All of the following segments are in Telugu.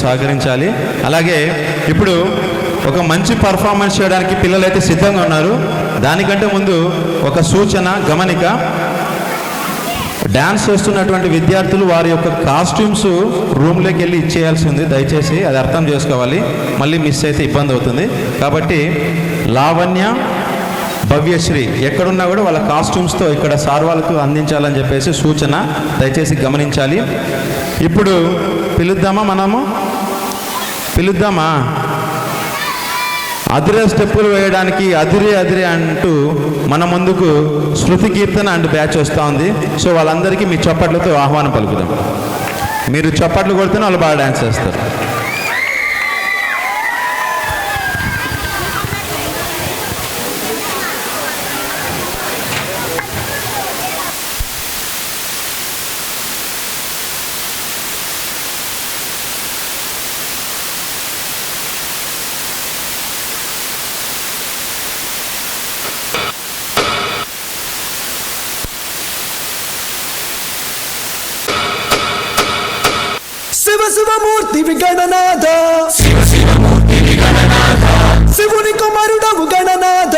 సహకరించాలి. అలాగే ఇప్పుడు ఒక మంచి పర్ఫార్మెన్స్ చేయడానికి పిల్లలైతే సిద్ధంగా ఉన్నారు. దానికంటే ముందు ఒక సూచన, గమనిక. డ్యాన్స్ చేస్తున్నటువంటి విద్యార్థులు వారి యొక్క కాస్ట్యూమ్స్ రూమ్లోకి వెళ్ళి ఇచ్చేయాల్సి ఉంది. దయచేసి అది అర్థం చేసుకోవాలి, మళ్ళీ మిస్ అయితే ఇబ్బంది అవుతుంది. కాబట్టి లావణ్య, భవ్యశ్రీ ఎక్కడున్నా కూడా వాళ్ళ కాస్ట్యూమ్స్తో ఇక్కడ సార్ వాళ్ళకు అందించాలని చెప్పేసి సూచన, దయచేసి గమనించాలి. ఇప్పుడు పిలుద్దామా అదిరే స్టెప్పులు వేయడానికి అదిరే అదిరే అంటూ మన ముందుకు శృతి కీర్తన అండ్ బ్యాచ్ వస్తూ ఉంది. సో వాళ్ళందరికీ మీ చప్పట్లతో ఆహ్వానం పలుకుదాం. మీరు చప్పట్లు కొడితేనే వాళ్ళు బాగా డ్యాన్స్ చేస్తారు. శివమూర్తి విగణనాథ, శివుని కుమారుడవు గణనాథ,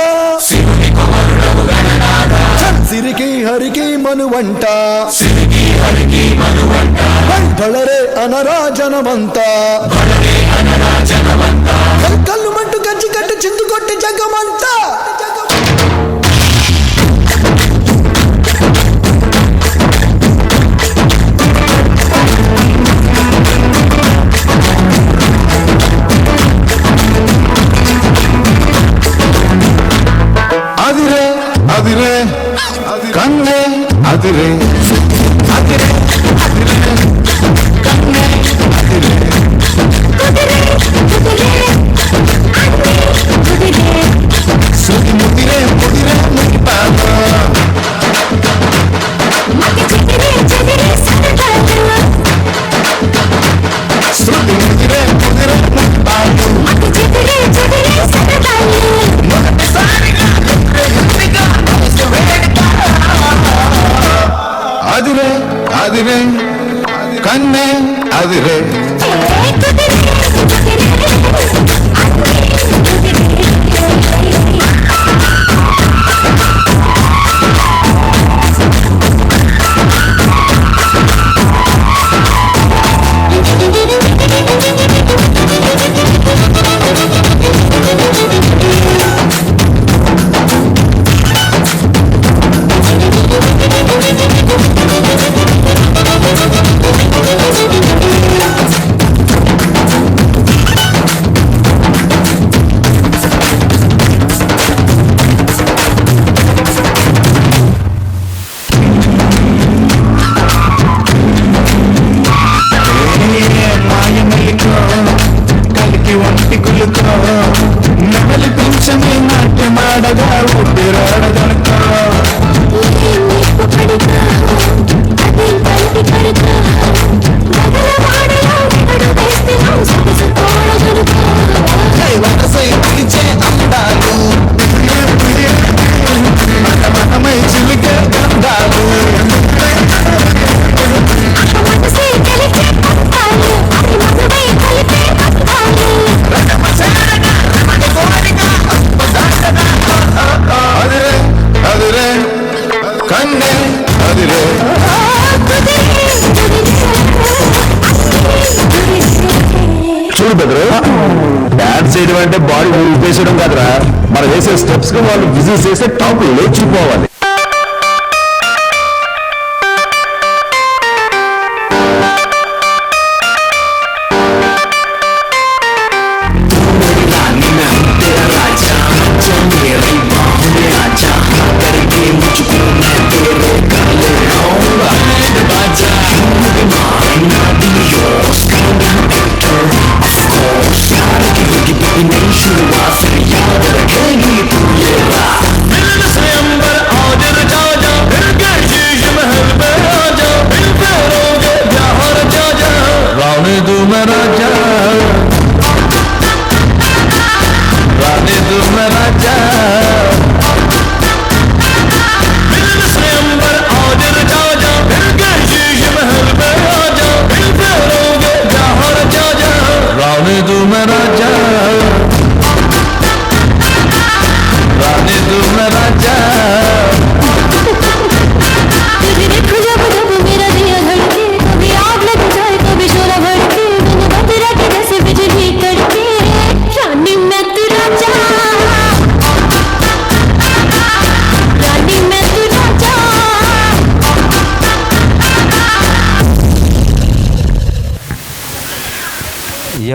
సిరికి హరికి మనువంట, బళరే అనరాజనమంత, కళ్ళు మంటు గజ్జి కట్టు చిందు కొట్టి జగమంతా. అదిరే కన్నే అదిరే అదిరే అదిరే కన్నే అదిరే సుతి ముదిరే ముదిరే ముది పాద సుతి ముదిరే ముదిరే ముది పాద అదిరే అదిరే కన్నే అదిరే. నవలి పింఛమే నాట్య మాడగా ఊపిరాడదనుకో వరసై పిలిచే అందాలు మనమై చిలికే గంధాలు అదిరే కన్నే అదిరే. చూడు బెదరు, డాన్స్ చేయడం అంటే బాడీ ఊపేసడం కాదురా, మనం వేసే స్టెప్స్ కి వాళ్ళు విజిల్ చేసే టాప్ లేచిపోవాలి.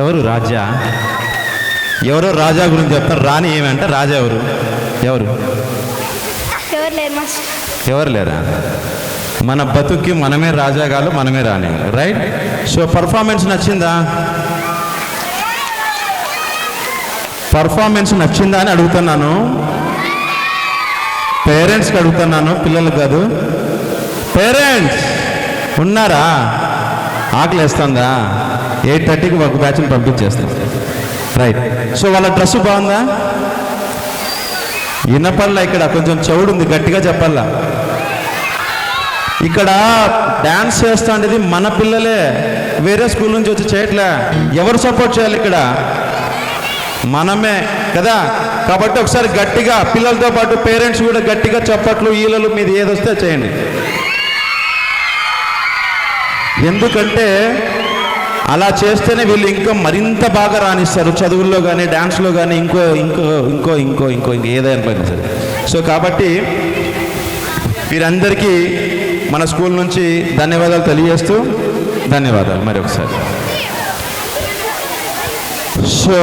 ఎవరు రాజా? ఎవరో రాజా గురించి చెప్తారు. రాణి ఏమంటే రాజా ఎవరు? ఎవరు ఎవరు లేరు మాస్టర్. ఎవరు లేరా? మన బతుక్కి మనమే రాజాగాలు, మనమే రాణి, రైట్? సో పర్ఫార్మెన్స్ నచ్చిందా? పర్ఫార్మెన్స్ నచ్చిందా అని అడుగుతున్నాను. పేరెంట్స్కి అడుగుతున్నాను, పిల్లలు కాదు. పేరెంట్స్ ఉన్నారా? ఆకలి వేస్తుందా? 8:30కి ఒక బ్యాచ్ని పంపించేస్తాం, రైట్? సో వాళ్ళ డ్రెస్ బాగుందా? వినపల్లా, ఇక్కడ కొంచెం చౌడు ఉంది, గట్టిగా చెప్పాలా. ఇక్కడ డ్యాన్స్ చేస్తా ఉండేది మన పిల్లలే, వేరే స్కూల్ నుంచి వచ్చి చేయట్లే. ఎవరు సపోర్ట్ చేయాలి ఇక్కడ? మనమే కదా. కాబట్టి ఒకసారి గట్టిగా పిల్లలతో పాటు పేరెంట్స్ కూడా గట్టిగా చప్పట్లు, ఈలలు, మీద ఏదొస్తే చేయండి. ఎందుకంటే అలా చేస్తేనే వీళ్ళు ఇంకా మరింత బాగా రాణిస్తారు చదువుల్లో కానీ, డ్యాన్స్లో కానీ, ఇంకో ఇంకో ఇంకో ఇంకో ఇంకో ఇంకో ఏదైనా సరే. సో కాబట్టి వీరందరికీ మన స్కూల్ నుంచి ధన్యవాదాలు తెలియజేస్తూ, ధన్యవాదాలు మరి ఒకసారి. సో